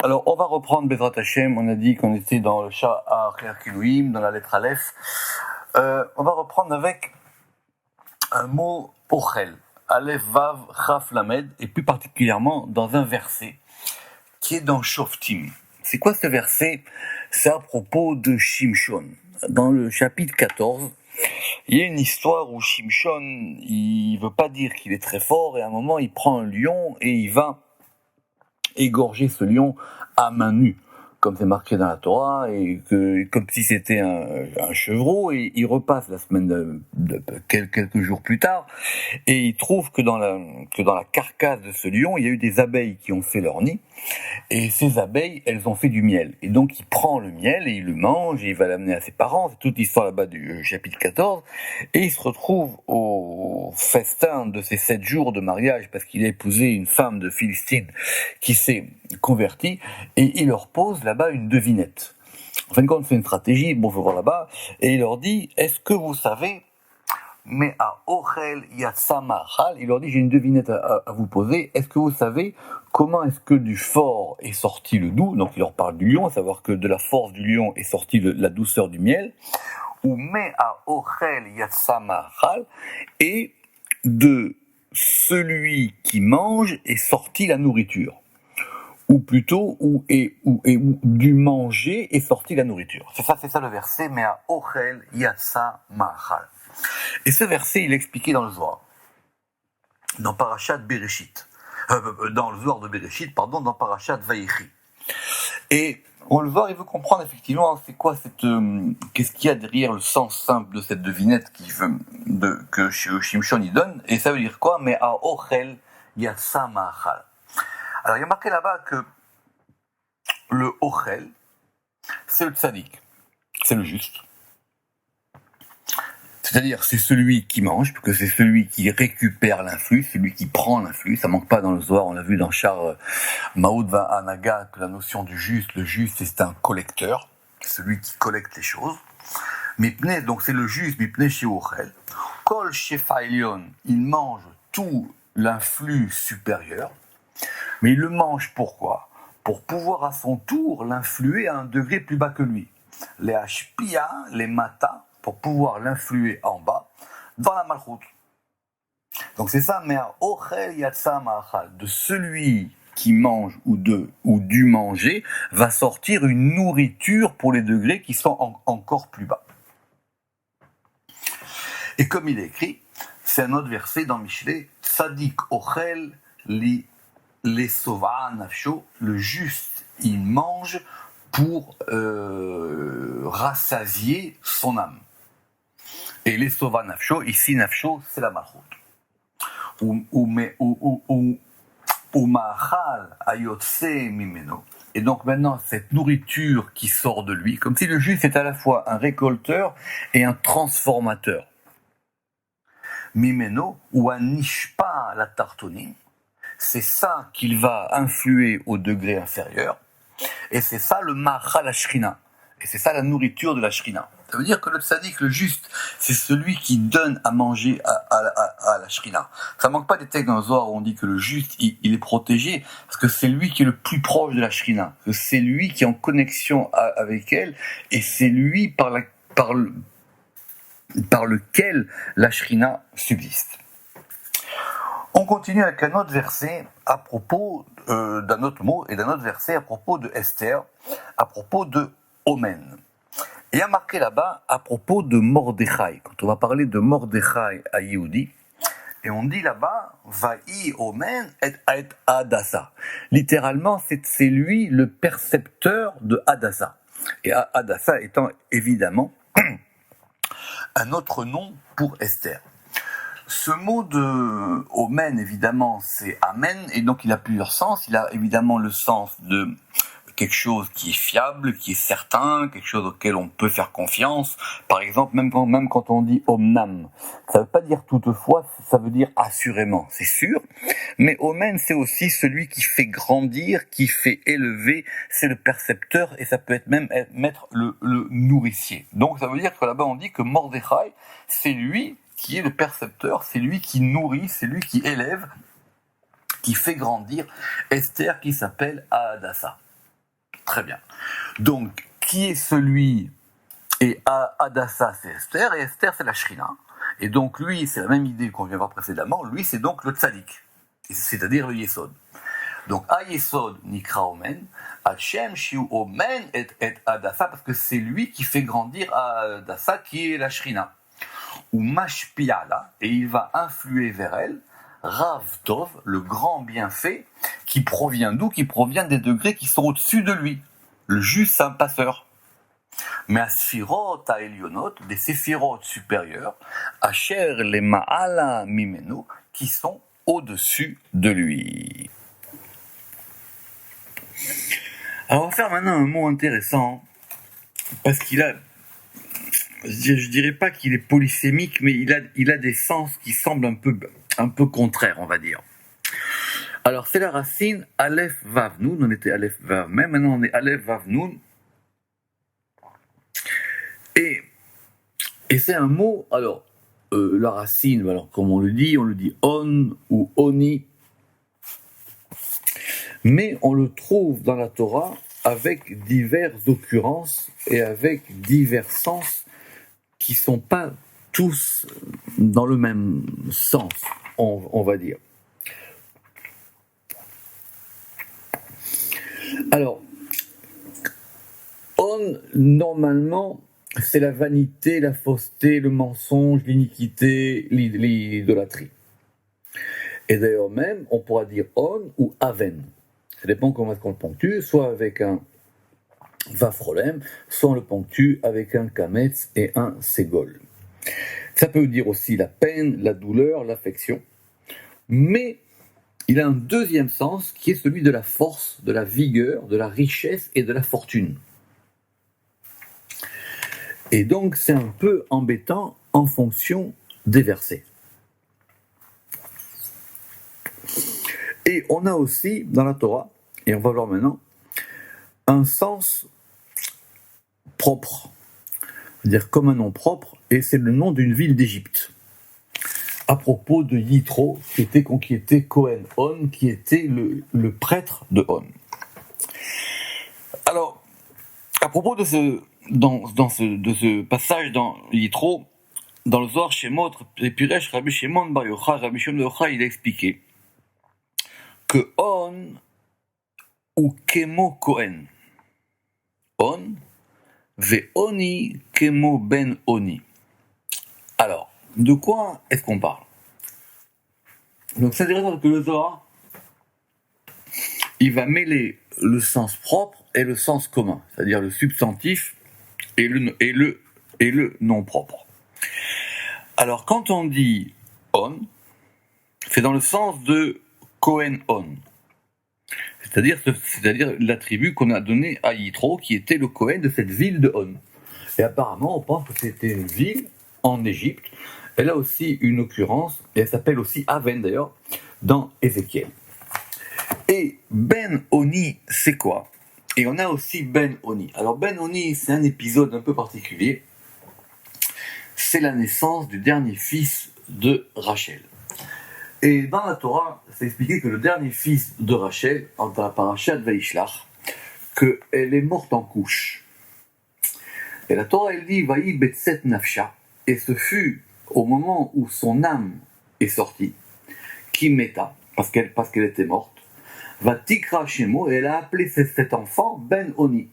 Alors, on va reprendre Bezrat Hashem. On a dit qu'on était dans le Sha'ar Kilouim, dans la lettre Aleph. On va reprendre avec un mot Ochel, Aleph Vav Chaf Lamed, et plus particulièrement dans un verset qui est dans Shoftim. C'est quoi ce verset? C'est à propos de Shimshon. Dans le chapitre 14, il y a une histoire où Shimshon, il veut pas dire qu'il est très fort, et à un moment, il prend un lion et il va égorger ce lion à main nue, comme c'est marqué dans la Torah, et comme si c'était un chevreau, et il repasse la semaine quelques jours plus tard, et il trouve que dans la carcasse de ce lion, il y a eu des abeilles qui ont fait leur nid, et ces abeilles, elles ont fait du miel. Et donc il prend le miel et il le mange, et il va l'amener à ses parents, c'est toute l'histoire là-bas du chapitre 14, et il se retrouve au festin de ces 7 jours de mariage, parce qu'il a épousé une femme de Philistine qui s'est convertie, et il leur pose là-bas une devinette. En fin de compte, c'est une stratégie, bon, faut voir là-bas, et il leur dit, est-ce que vous savez, mais à Ochel Yatsama Hal, il leur dit, j'ai une devinette à vous poser, est-ce que vous savez comment est-ce que du fort est sorti le doux? Donc il leur parle du lion, à savoir que de la force du lion est sortie la douceur du miel, ou mais à Ochel Yatsama Hal, et de celui qui mange est sortie la nourriture. Ou plutôt, où du manger est sortie la nourriture. C'est ça le verset, mais à Ochel Yatsa Mahal. Et ce verset, il est expliqué dans le Zohar, dans Parashat Bereshit, dans le Zohar de Bereshit, dans Parashat Vayechi. Et on le voit, il veut comprendre effectivement, c'est quoi qu'est-ce qu'il y a derrière le sens simple de cette devinette que Shimshon y donne, et ça veut dire quoi? Mais à Ochel Yatsa Mahal. Alors, il y a marqué là-bas que le Ochel, c'est le tzaddik, c'est le juste. C'est-à-dire, c'est celui qui mange, parce que c'est celui qui récupère l'influx, celui qui prend l'influx. Ça manque pas dans le Zohar, on l'a vu dans Char Maoud Anaga, que la notion du juste, le juste, c'est un collecteur, celui qui collecte les choses. Mipnei, donc c'est le juste, Mipnei chez Ochel. Kol Shefa Elion, il mange tout l'influx supérieur. Mais il le mange pourquoi? Pour pouvoir à son tour l'influer à un degré plus bas que lui. Les hashpia, les mata, pour pouvoir l'influer en bas, dans la malchoute. Donc c'est ça, mais à ochel yatsa ma'achal, de celui qui mange ou du manger, va sortir une nourriture pour les degrés qui sont encore plus bas. Et comme il est écrit, c'est un autre verset dans Michelet, Tzadik ochel li les sova nafsho, le juste, il mange pour rassasier son âme. Et les sova nafsho, ici nafsho, c'est la malchout. Ou ma'achal ayotse mimeno. Et donc maintenant, cette nourriture qui sort de lui, comme si le juste est à la fois un récolteur et un transformateur. Mimeno, ou un nishpa la tartonim, c'est ça qu'il va influer au degré inférieur, et c'est ça le ma'achal ashrina, et c'est ça la nourriture de la shrina. Ça veut dire que le tzaddik, le juste, c'est celui qui donne à manger à la shrina. Ça manque pas des textes dans le Zohar où on dit que le juste, il est protégé, parce que c'est lui qui est le plus proche de la shrina, que c'est lui qui est en connexion avec elle, et c'est lui par lequel la shrina subsiste. On continue avec un autre verset à propos d'un autre mot et d'un autre verset à propos de Esther, à propos de Omen. Il y a marqué là-bas à propos de Mordechai. Quand on va parler de Mordechai à Yehudi, et on dit là-bas Va'i Omen et Hadassa. Littéralement, c'est lui le percepteur de Hadassa. Et Hadassa étant évidemment un autre nom pour Esther. Ce mot de Omen, évidemment, c'est Amen, et donc il a plusieurs sens. Il a évidemment le sens de quelque chose qui est fiable, qui est certain, quelque chose auquel on peut faire confiance. Par exemple, même quand on dit Omnam, ça veut pas dire toutefois, ça veut dire assurément, c'est sûr. Mais Omen, c'est aussi celui qui fait grandir, qui fait élever, c'est le percepteur, et ça peut être même mettre le nourricier. Donc ça veut dire que là-bas on dit que Mordechai, c'est lui qui est le percepteur, c'est lui qui nourrit, c'est lui qui élève, qui fait grandir Esther qui s'appelle Hadassa. Très bien. Donc, qui est celui... Et Hadassah, c'est Esther, et Esther, c'est la Shrina. Et donc, lui, c'est la même idée qu'on vient voir précédemment, lui, c'est donc le Tzadik, c'est-à-dire le Yesod. Donc, Yesod Nikra Omen, Hachem Shiu Omen et Hadassah, parce que c'est lui qui fait grandir Hadassah, qui est la Shrina. Ou Mashpiala, et il va influer vers elle, Rav Tov, le grand bienfait, qui provient d'où? Qui provient des degrés qui sont au-dessus de lui, le juste un passeur. Mais à Sphirot à Elionot, des Séphirot supérieurs, Asher les Ma'ala Mimeno, qui sont au-dessus de lui. Alors on va faire maintenant un mot intéressant, parce qu'il a, je dirais pas qu'il est polysémique, mais il a des sens qui semblent un peu contraires, on va dire. Alors c'est la racine Aleph Vav Nun, on était Aleph Vav Mem, maintenant on est Aleph Vav Nun. Et c'est un mot, alors, la racine, alors comme on le dit on ou oni, mais on le trouve dans la Torah avec diverses occurrences et avec divers sens qui ne sont pas tous dans le même sens, on va dire. Alors, on, normalement, c'est la vanité, la fausseté, le mensonge, l'iniquité, l'idolâtrie. Et d'ailleurs même, on pourra dire on ou aven. Ça dépend comment est-ce qu'on le ponctue, soit avec un vafrolem, soit on le ponctue avec un kametz et un ségol. Ça peut dire aussi la peine, la douleur, l'affection. Mais il a un deuxième sens qui est celui de la force, de la vigueur, de la richesse et de la fortune. Et donc, c'est un peu embêtant en fonction des versets. Et on a aussi, dans la Torah, et on va voir maintenant, un sens propre, c'est-à-dire comme un nom propre, et c'est le nom d'une ville d'Égypte. À propos de Yitro, qui était Cohen On, qui était le prêtre de On. Alors, à propos de ce passage dans Yitro, dans le Zohar Shemot, Piresh Rabbi Shimon Bar Yochai, Rabbi Shimon Bar Yochai, il a expliqué que On ou Kemo Kohen, On, Ve Oni Kemo Ben Oni. Alors, de quoi est-ce qu'on parle? Donc c'est intéressant que le Zohar, il va mêler le sens propre et le sens commun, c'est-à-dire le substantif et le nom propre. Alors quand on dit on, c'est dans le sens de Kohen On, c'est-à-dire l'attribut qu'on a donné à Yitro, qui était le Kohen de cette ville de On. Et apparemment, on pense que c'était une ville en Égypte. Elle a aussi une occurrence, et elle s'appelle aussi Aven d'ailleurs, dans Ézéchiel. Et Ben Oni, c'est quoi? Et on a aussi Ben Oni. Alors Ben Oni, c'est un épisode un peu particulier. C'est la naissance du dernier fils de Rachel. Et dans la Torah, c'est expliqué que le dernier fils de Rachel, dans la parashat Vaishlach, qu'elle est morte en couche. Et la Torah, elle dit, Vaï betset nafsha, et ce fut au moment où son âme est sortie, qui meta, parce qu'elle était morte, va tikra shemo, et elle a appelé cet enfant Ben Oni.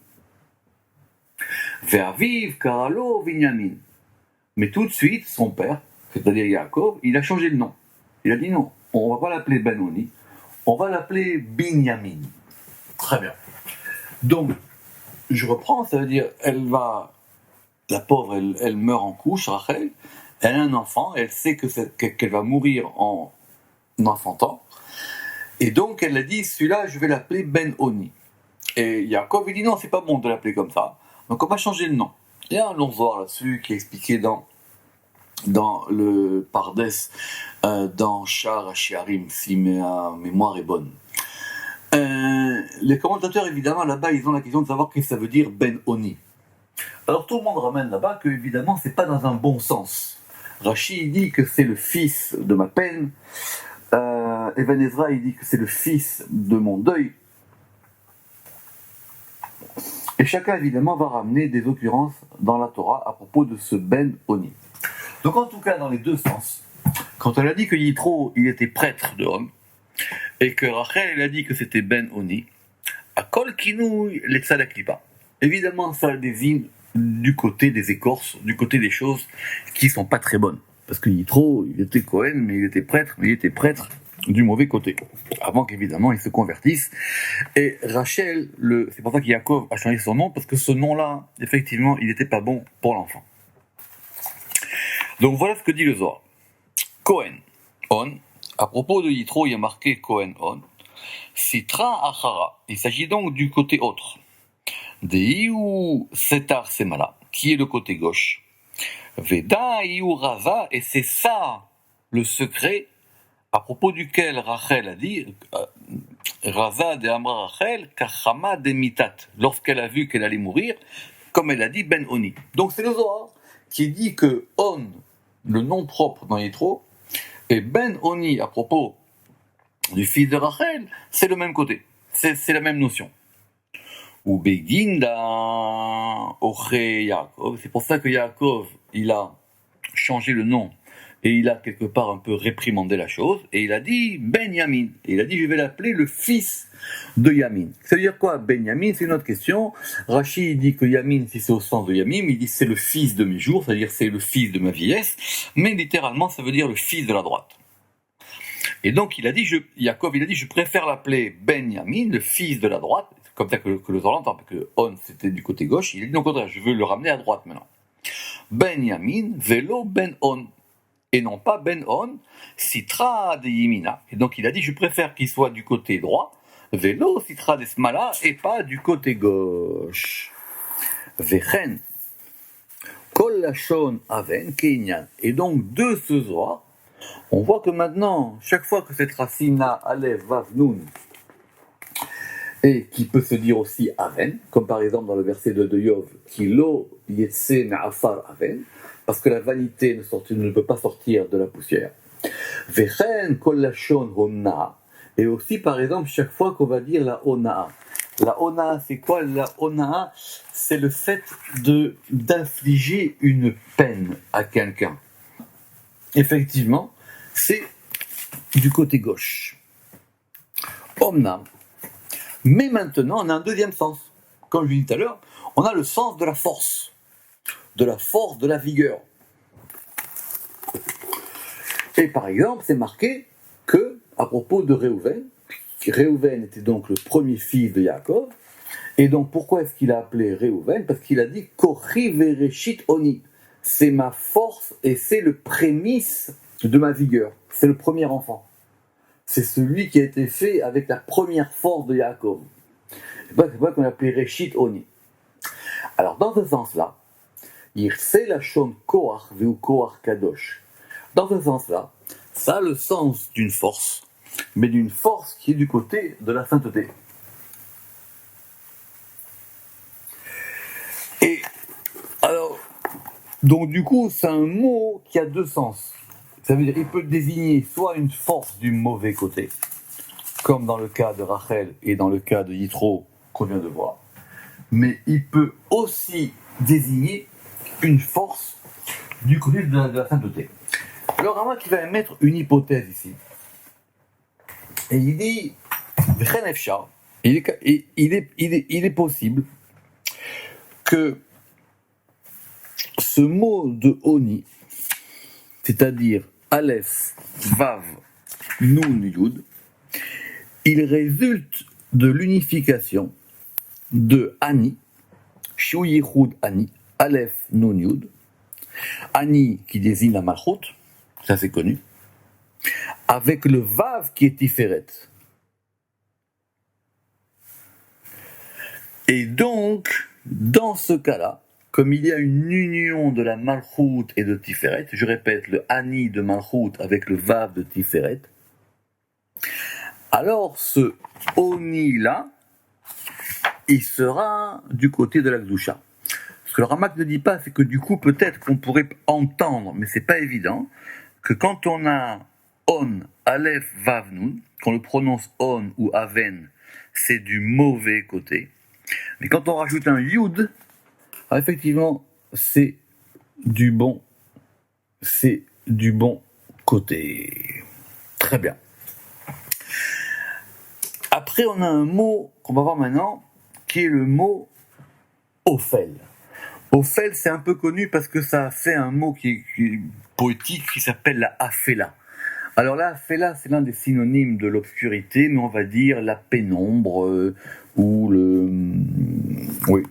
Ve'aviv karalo Binyamin. Mais tout de suite, son père, c'est-à-dire Yaakov, il a changé de nom. Il a dit non, on va pas l'appeler Ben Oni, on va l'appeler Binyamin. Très bien. Donc, je reprends, ça veut dire, la pauvre, elle meurt en couche, Rachel, elle a un enfant, elle sait qu'elle va mourir en enfantant, et donc elle a dit, celui-là, je vais l'appeler Ben Oni. Et Yaakov, il dit non, c'est pas bon de l'appeler comme ça, donc on va changer le nom. Il y a un long voir là-dessus qui est expliqué dans le Pardes, dans Shar HaShiarim, si ma mémoire est bonne. Les commentateurs, évidemment, là-bas, ils ont la question de savoir ce que ça veut dire Ben Oni. Alors tout le monde ramène là-bas que, évidemment, c'est pas dans un bon sens. Rashi, il dit que c'est le fils de ma peine. Even Ezra, il dit que c'est le fils de mon deuil. Et chacun, évidemment, va ramener des occurrences dans la Torah à propos de ce Ben Oni. Donc, en tout cas, dans les deux sens, quand elle a dit que Yitro, il était prêtre de homme, et que Rachel, elle a dit que c'était Ben Oni, à Kol Kinou, les Tzadaklipa. Évidemment, ça désigne du côté des écorces, du côté des choses qui sont pas très bonnes. Parce que Yitro, il était Cohen, mais il était prêtre du mauvais côté. Avant qu'évidemment il se convertisse. Et Rachel, c'est pour ça qu'Yaakov a changé son nom, parce que ce nom-là, effectivement, il n'était pas bon pour l'enfant. Donc voilà ce que dit le Zohar. Cohen, on, à propos de Yitro, il y a marqué Cohen, on, Sitra Achara. Il s'agit donc du côté autre. Deiu Setar Semala, qui est le côté gauche. Veda Iu Raza, et c'est ça le secret à propos duquel Rachel a dit, Raza de Amra Rachel, Kachama de Mitat, lorsqu'elle a vu qu'elle allait mourir, comme elle a dit Ben Oni. Donc c'est le Zohar qui dit que On, le nom propre dans Yitro, et Ben Oni à propos du fils de Rachel, c'est le même côté, c'est la même notion. Ou Beginda Oche Yaakov, c'est pour ça que Yaakov, il a changé le nom. Et il a quelque part un peu réprimandé la chose, et il a dit Benyamin. Et il a dit, je vais l'appeler le fils de Yamin. Ça veut dire quoi, Benyamin? C'est une autre question. Rashi dit que Yamin, si c'est au sens de Yamim, il dit c'est le fils de mes jours, c'est-à-dire c'est le fils de ma vieillesse, mais littéralement ça veut dire le fils de la droite. Et donc il a dit, Yaakov, il a dit, je préfère l'appeler Benyamin, le fils de la droite, c'est comme ça que le Zohar l'entend, parce que On c'était du côté gauche, il a dit au contraire, je veux le ramener à droite maintenant. Benyamin, vélo Ben On. Et non pas Ben On, Sitra de Yimina. Et donc il a dit, je préfère qu'il soit du côté droit, Vélo Sitra de Smala, et pas du côté gauche. Vechen, Kol Lashon Aven Kenyan. Et donc de ce Zohar, on voit que maintenant, chaque fois que cette racine-là, Aleph, Vav, Nun, et qui peut se dire aussi Aven, comme par exemple dans le verset de Yov, Kilo Yetse Me'afar Aven, parce que la vanité ne peut pas sortir de la poussière. Vechen kol lashon honna. Et aussi, par exemple, chaque fois qu'on va dire la honna. La honna, c'est quoi? La honna, c'est le fait d'infliger une peine à quelqu'un. Effectivement, c'est du côté gauche. Omna. Mais maintenant, on a un deuxième sens. Comme je l'ai dit tout à l'heure, on a le sens de la force, de la vigueur. Et par exemple, c'est marqué que, à propos de Réhouven était donc le premier fils de Yaakov, et donc pourquoi est-ce qu'il a appelé Réhouven? Parce qu'il a dit Kochi vereshit oni, c'est ma force et c'est le prémisse de ma vigueur, c'est le premier enfant. C'est celui qui a été fait avec la première force de Yaakov. C'est pas qu'on a appelé Reshit Oni. Alors, dans ce sens-là, Yirse Lashon Koach Veu Koach Kadosh. Dans ce sens-là, ça a le sens d'une force, mais d'une force qui est du côté de la sainteté. Et alors, donc du coup, c'est un mot qui a deux sens. Ça veut dire qu'il peut désigner soit une force du mauvais côté, comme dans le cas de Rachel et dans le cas de Yitro qu'on vient de voir, mais il peut aussi désigner une force du côté de la sainteté. Alors Rama qui va émettre une hypothèse ici, et il dit il est possible que ce mot de Oni, c'est-à-dire Aleph, Vav, Nun, Yud, il résulte de l'unification de Ani, Shu Yichud Ani, Aleph, Nun, Yud, Ani qui désigne la Malchut, ça c'est connu, avec le Vav qui est Tiferet. Et donc, dans ce cas-là, comme il y a une union de la Malchut et de Tiferet, je répète, le Ani de Malchut avec le Vav de Tiferet, alors ce Oni-là, il sera du côté de la Gdusha. Ce que le Ramak ne dit pas, c'est que du coup, peut-être qu'on pourrait entendre, mais c'est pas évident, que quand on a On, Aleph, Vav, Nun, qu'on le prononce On ou Aven, c'est du mauvais côté. Mais quand on rajoute un yud, effectivement, c'est du bon côté. Très bien. Après, on a un mot qu'on va voir maintenant, qui est le mot Ophel. Ophel, c'est un peu connu parce que ça fait un mot qui est poétique qui s'appelle la Afela. Alors la Afela, c'est l'un des synonymes de l'obscurité, mais on va dire la pénombre ou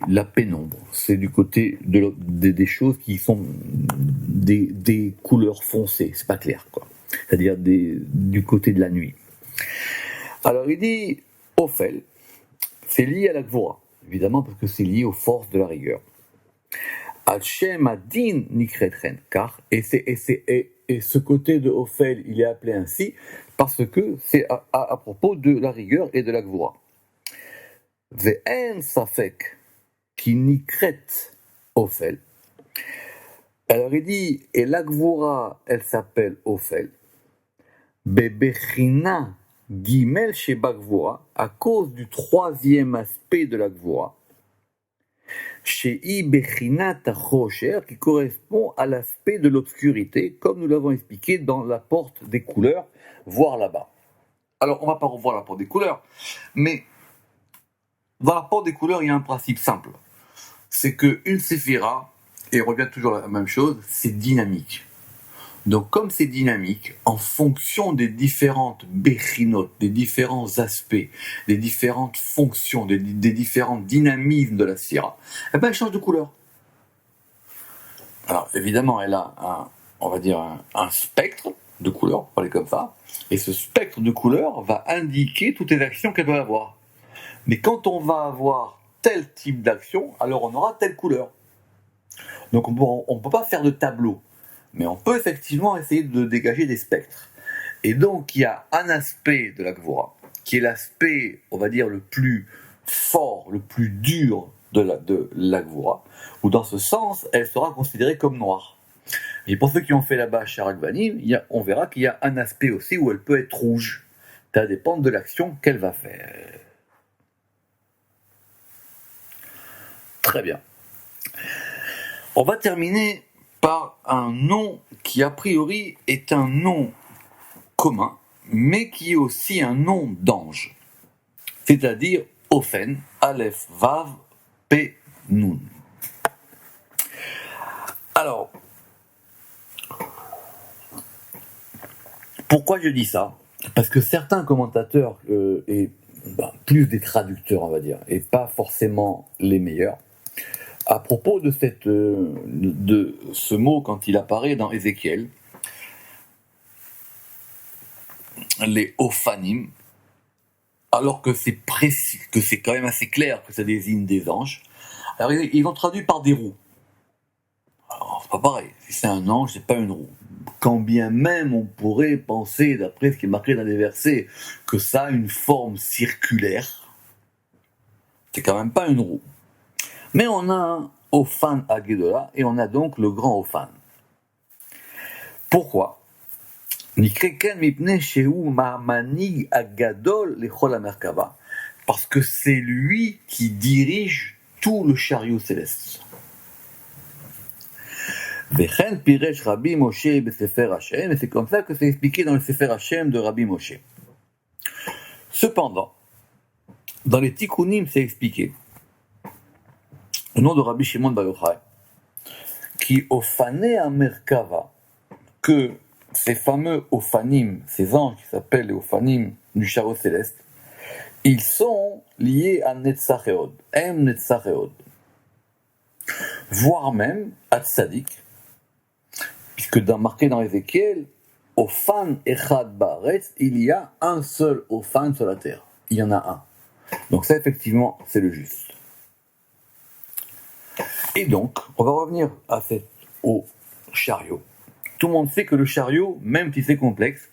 la pénombre. C'est du côté des choses qui sont des couleurs foncées, c'est pas clair, quoi. C'est-à-dire du côté de la nuit. Alors il dit Ophel, c'est lié à la Gvora, évidemment parce que c'est lié aux forces de la rigueur. Al-Shem Adin Nikretren, car, et ce côté de Ophel, il est appelé ainsi parce que c'est à propos de la rigueur et de la Gvora. Ve'en Safek qui Nikret Ophel. Alors il dit, et la Gvora, elle s'appelle Ophel. Bebechina Gimel Sheba Gvora, à cause du troisième aspect de la Gvora. Shei Bechinat Rocher, qui correspond à l'aspect de l'obscurité, comme nous l'avons expliqué dans la porte des couleurs, voir là-bas. Alors, on ne va pas revoir la porte des couleurs, mais dans la porte des couleurs, il y a un principe simple. C'est qu'une séphira, et on revient toujours à la même chose, c'est dynamique. Donc, comme c'est dynamique, en fonction des différentes béchinotes, des différents aspects, des différentes fonctions, des différents dynamismes de la sphira, eh ben, elle change de couleur. Alors, évidemment, elle a un spectre de couleurs, on va parler comme ça, et ce spectre de couleurs va indiquer toutes les actions qu'elle doit avoir. Mais quand on va avoir tel type d'action, alors on aura telle couleur. Donc, on ne peut pas faire de tableau. Mais on peut effectivement essayer de dégager des spectres. Et donc, il y a un aspect de la Gvora, qui est l'aspect, on va dire, le plus fort, le plus dur de la Gvora, où dans ce sens, elle sera considérée comme noire. Et pour ceux qui ont fait là-bas chez Ragvanim, on verra qu'il y a un aspect aussi où elle peut être rouge. Ça dépend de l'action qu'elle va faire. Très bien. On va terminer par un nom qui a priori est un nom commun, mais qui est aussi un nom d'ange, c'est-à-dire Ophen, Aleph, Vav, Pe, Nun. Alors, pourquoi je dis ça ? Parce que certains commentateurs, plus des traducteurs on va dire, et pas forcément les meilleurs, à propos de ce mot quand il apparaît dans Ézéchiel, les Ophanim, alors que c'est précis, que c'est quand même assez clair que ça désigne des anges, alors ils ont traduit par des roues. Alors c'est pas pareil, si c'est un ange, c'est pas une roue. Quand bien même on pourrait penser, d'après ce qui est marqué dans les versets, que ça a une forme circulaire, c'est quand même pas une roue. Mais on a un Ophan Agedola et on a donc le grand Ophan. Pourquoi ? Parce que c'est lui qui dirige tout le chariot céleste. Et c'est comme ça que c'est expliqué dans le Sefer Hashem de Rabbi Moshe. Cependant, dans les Tikkunim, c'est expliqué au nom de Rabbi Shimon Bar Yochai, qui Ophané à Merkava, que ces fameux Ophanim, ces anges qui s'appellent les Ophanim du chariot céleste, ils sont liés à Netzacheod, Netzacheod, voire même à Tzadik, puisque marqué dans Ézéchiel, Ophan Echad Baaretz, il y a un seul Ophan sur la terre. Il y en a un. Donc ça, effectivement, c'est le juste. Et donc, on va revenir au chariot. Tout le monde sait que le chariot, même si c'est complexe,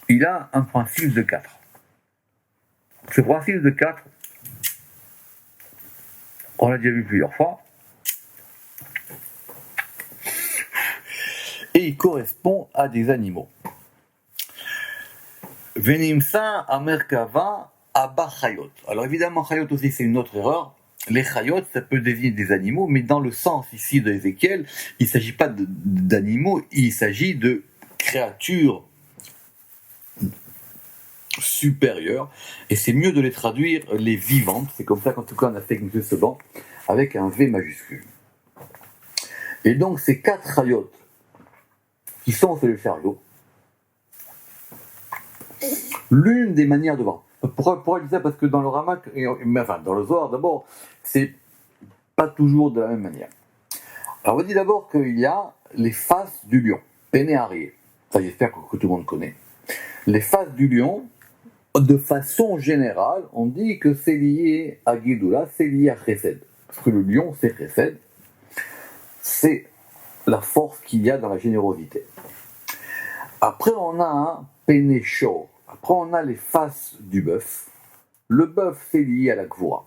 il a un principe de 4. Ce principe de 4, on l'a déjà vu plusieurs fois, et il correspond à des animaux. Venimsa Amerkava Abba Chayot. Alors évidemment, Chayot aussi, c'est une autre erreur. Les Chayot, ça peut désigner des animaux, mais dans le sens ici de Ézéchiel, il ne s'agit pas d'animaux, il s'agit de créatures supérieures, et c'est mieux de les traduire les vivantes. C'est comme ça qu'en tout cas on a fait avec M. Seban, avec un V majuscule. Et donc ces 4 Chayot qui sont sur le chariot, l'une des manières de voir. Pourquoi je dis ça? Parce que dans le Ramak, enfin dans le Zohar d'abord, c'est pas toujours de la même manière. Alors on dit d'abord qu'il y a les faces du lion, Pénéarié. Ça j'espère que tout le monde connaît. Les faces du lion, de façon générale, on dit que c'est lié à Guidoula, c'est lié à Chesed. Parce que le lion, c'est Chesed. C'est la force qu'il y a dans la générosité. Après on a un Pénéchor. Après, on a les faces du bœuf. Le bœuf, c'est lié à la Gvoura.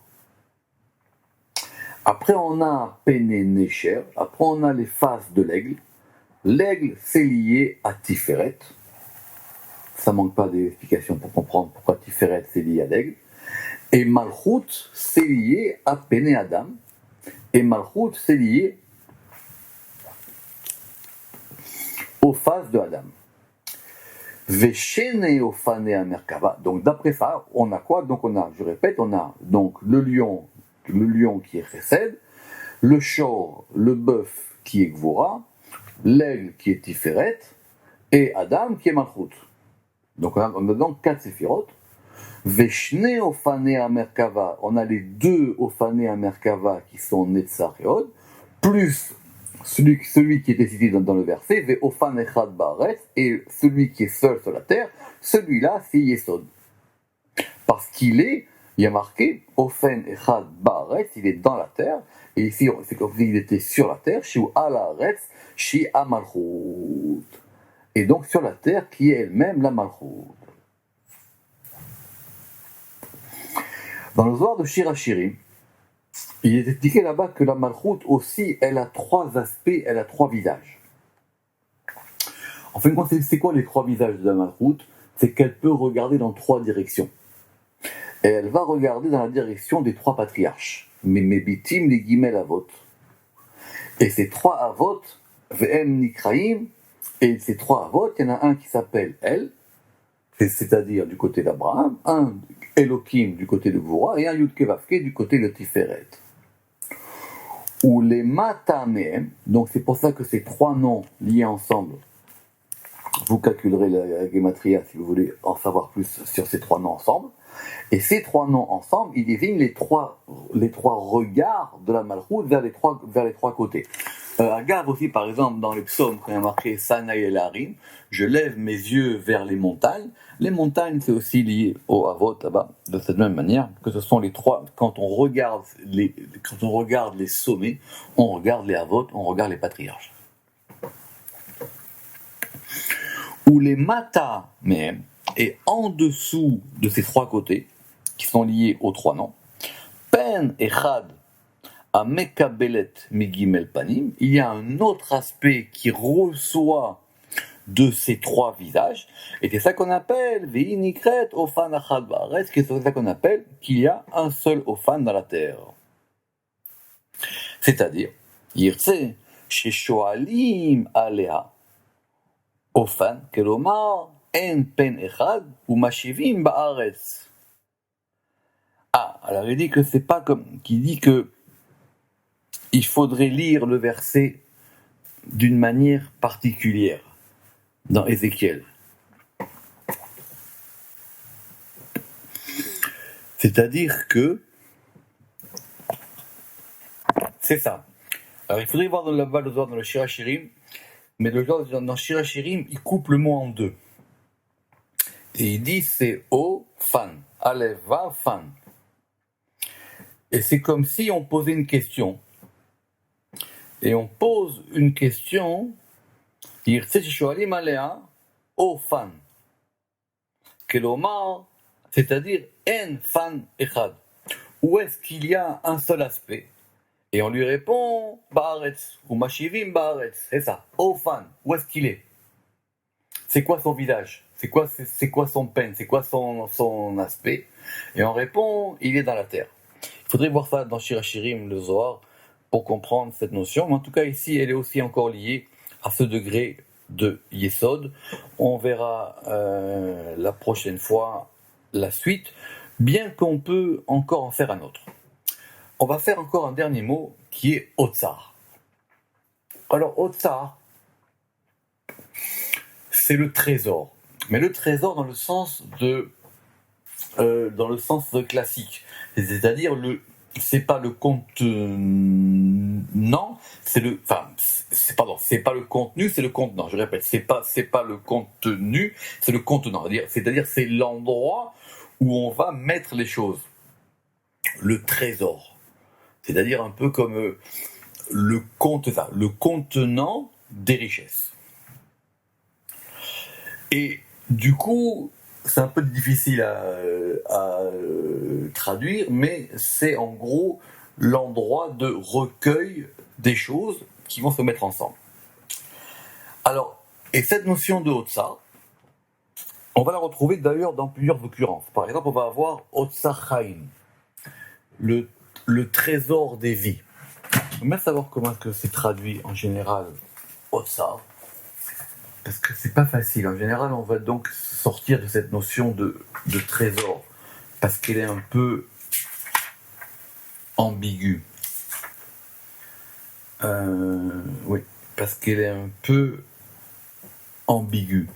Après, on a un Péné Nécher. Après, on a les faces de l'aigle. L'aigle, c'est lié à Tiferet. Ça manque pas d'explication pour comprendre pourquoi Tiferet, c'est lié à l'aigle. Et Malchut, c'est lié à Péné Adam. Et Malchut, c'est lié aux faces de Adam. Donc d'après ça, on a quoi? Donc on a, je répète, on a donc le lion qui est Chesed, le shor, le bœuf qui est Gvora, l'aigle qui est Tiferet, et Adam qui est Malchut. Donc on a donc 4 séphirotes. Veshne Ofanei Merkava, on a les 2 Ofanei Merkava qui sont Netzach et Hod, plus celui qui était cité dans le verset, Ve'ofan echad ba'aretz, et celui qui est seul sur la terre, celui-là c'est Yesod. Parce qu'il est, il y a marqué, Ofen echad ba'aretz, il est dans la terre, et ici c'est comme s'il était sur la terre, Shiu al haaretz, Shi amalchut. Et donc sur la terre qui est elle-même la malchut. Dans le Zohar de Shir HaShirim, il est expliqué là-bas que la Malchut aussi, elle a 3 aspects, elle a 3 visages. En fin de compte, c'est quoi les 3 visages de la Malchut? C'est qu'elle peut regarder dans 3 directions. Et elle va regarder dans la direction des 3 patriarches. Mebitim les Gimel Avot. Et ces 3 Avot, Ve'em Nikraim, et ces 3 Avot, il y en a un qui s'appelle El, c'est-à-dire du côté d'Abraham, un Elohim du côté de Gvora, et un Yud Kevavke du côté de Tiferet. Ou les Matameem, donc c'est pour ça que ces 3 noms liés ensemble, vous calculerez la Gematria si vous voulez en savoir plus sur ces 3 noms ensemble, et ces 3 noms ensemble, ils désignent les trois regards de la Malchut vers les trois côtés. Agave aussi, par exemple, dans les psaumes, quand il y a marqué Sanaï el Harim, je lève mes yeux vers les montagnes. Les montagnes, c'est aussi lié au Avot là-bas, de cette même manière, que ce sont les 3. Quand on regarde les sommets, on regarde les Avot, on regarde les patriarches. Ou les Mata, mais, et en dessous de ces 3 côtés, qui sont liés aux 3 noms, Pen et Chad, à Mekabelet Migimel Panim, il y a un autre aspect qui reçoit de ces 3 visages, et c'est ça qu'on appelle Veinikret Ofan Achad Ba'aretz, c'est ça qu'on appelle qu'il y a un seul Ofan dans la terre. C'est-à-dire, Yirtse, Sheshoalim Alea, Ofan, Kelomar, En Pen Echad, ou Mashivim Ba'aretz. Ah, alors il dit que c'est pas comme, qu'il dit que il faudrait lire le verset d'une manière particulière dans Ézéchiel. C'est-à-dire que c'est ça. Alors il faudrait voir dans le Shir HaShirim, mais dans Shir HaShirim, il coupe le mot en 2. Et il dit c'est O, fan, Aleph, Va, fan. Et c'est comme si on posait une question. Et on pose une question, c'est-à-dire en fan echad. Où est-ce qu'il y a un seul aspect? Et on lui répond Ba'aretz ou Mashivim Ba'aretz. C'est ça, Ofan. Où est-ce qu'il est? C'est quoi son visage? c'est quoi son peine, c'est quoi son aspect? Et on répond, il est dans la terre. Il faudrait voir ça dans Shir Hashirim, le Zohar, pour comprendre cette notion. Mais en tout cas, ici, elle est aussi encore liée à ce degré de Yesod. On verra la prochaine fois la suite, bien qu'on peut encore en faire un autre. On va faire encore un dernier mot qui est Otsar. Alors, Otsar, c'est le trésor. Mais le trésor dans le sens classique. C'est-à-dire, c'est pas le contenant, c'est pas le contenu, c'est le contenant. Je répète, c'est pas le contenu, c'est le contenant. C'est-à-dire, c'est l'endroit où on va mettre les choses. Le trésor. C'est-à-dire un peu comme le contenant des richesses. Et du coup, c'est un peu difficile à traduire, mais c'est en gros l'endroit de recueil des choses qui vont se mettre ensemble. Alors, et cette notion de Otsar, on va la retrouver d'ailleurs dans plusieurs occurrences. Par exemple, on va avoir Otsar Chaim, le trésor des vies. On va savoir comment que c'est traduit en général Otsar. Parce que c'est pas facile. En général, on va donc sortir de cette notion de trésor, parce qu'elle est un peu ambiguë. Oui, parce qu'elle est un peu ambiguë.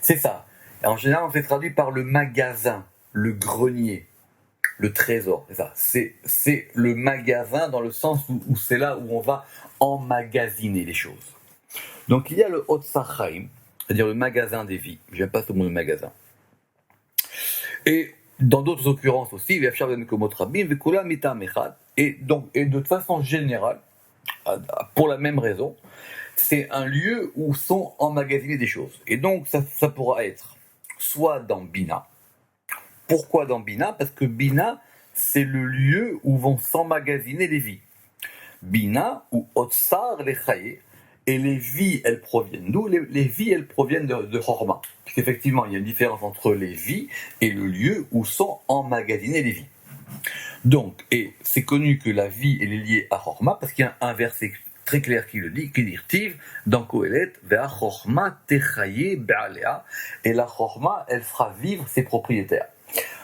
C'est ça. En général, on fait traduire par le magasin, le grenier, le trésor. C'est ça. C'est le magasin dans le sens où c'est là où on va emmagasiner les choses. Donc il y a le Otsar Chaim, c'est-à-dire le magasin des vies. J'aime pas ce mot de magasin. Et dans d'autres occurrences aussi, et de toute façon générale, pour la même raison, c'est un lieu où sont emmagasinées des choses. Et donc ça pourra être soit dans Bina. Pourquoi dans Bina? Parce que Bina, c'est le lieu où vont s'emmagasiner les vies. Bina ou Otsar les Chaye. Et les vies, elles proviennent d'où? Les vies, elles proviennent de Chorma. Puisqu'effectivement, il y a une différence entre les vies et le lieu où sont emmagasinées les vies. Donc, et c'est connu que la vie, elle est liée à Chorma, parce qu'il y a un verset très clair qui le dit, qui dit Tiv, dans Kohelet, Ve'a Chorma techaye be'alea, et la Chorma, elle fera vivre ses propriétaires.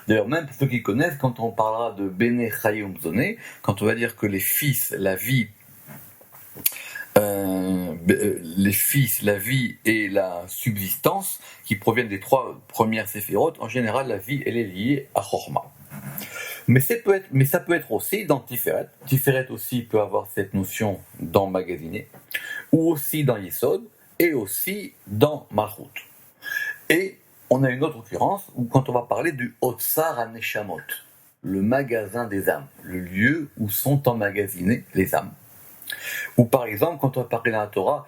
D'ailleurs, même pour ceux qui connaissent, quand on parlera de Bene Chaye Umzone, quand on va dire que les fils, la vie, la vie et la subsistance qui proviennent des trois premières séphirotes, en général la vie elle est liée à Chorma. Mais ça peut être aussi dans Tiferet. Tiferet aussi peut avoir cette notion d'emmagasiner, ou aussi dans Yesod, et aussi dans Malchut. Et on a une autre occurrence où quand on va parler du Otsar HaNeshamot, le magasin des âmes, le lieu où sont emmagasinées les âmes. Ou par exemple, quand on va parler dans la Torah,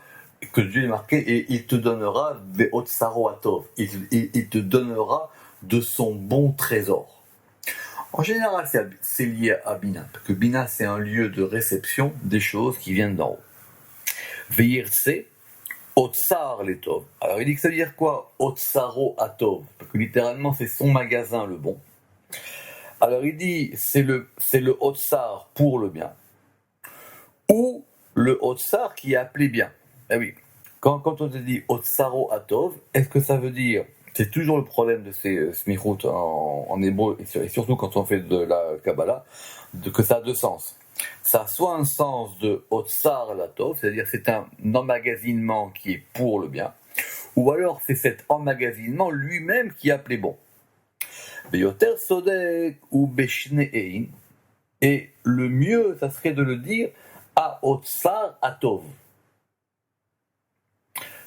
que Dieu est marqué, et il te donnera des Otsaro Atov, il te donnera de son bon trésor. En général, c'est lié à Bina, parce que Bina, c'est un lieu de réception des choses qui viennent d'en haut. Veirse, Otsar Letov. Alors il dit que ça veut dire quoi, Otsaro Atov? Parce que littéralement, c'est son magasin, le bon. Alors il dit, c'est le Otsar pour le bien. Ou le Otsar qui est appelé bien. Ah oui, quand on te dit Otsaro Atov, est-ce que ça veut dire, c'est toujours le problème de ces smichut en hébreu, et surtout quand on fait de la Kabbalah, que ça a deux sens. Ça a soit un sens de Otsar Latov, c'est-à-dire c'est un emmagasinement qui est pour le bien, ou alors c'est cet emmagasinement lui-même qui est appelé bon. Beyoter Sodek ou Beshne'ein, et le mieux, ça serait de le dire à Otsar Atov.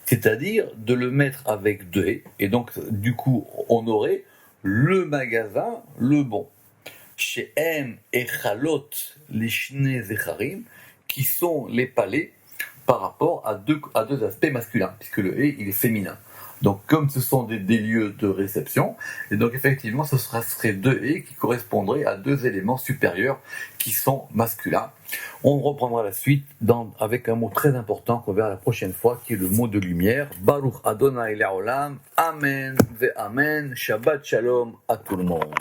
C'est-à-dire de le mettre avec deux, et donc du coup on aurait le magasin, le bon. Chez M et Chalot, les Shne Zecharim, qui sont les palais par rapport à deux aspects masculins, puisque le E il est féminin. Donc comme ce sont des lieux de réception, et donc effectivement ce serait deux et qui correspondraient à deux éléments supérieurs qui sont masculins. On reprendra la suite avec un mot très important qu'on verra la prochaine fois, qui est le mot de lumière. Baruch Adonai Le'olam. Amen ve Amen. Shabbat Shalom à tout le monde.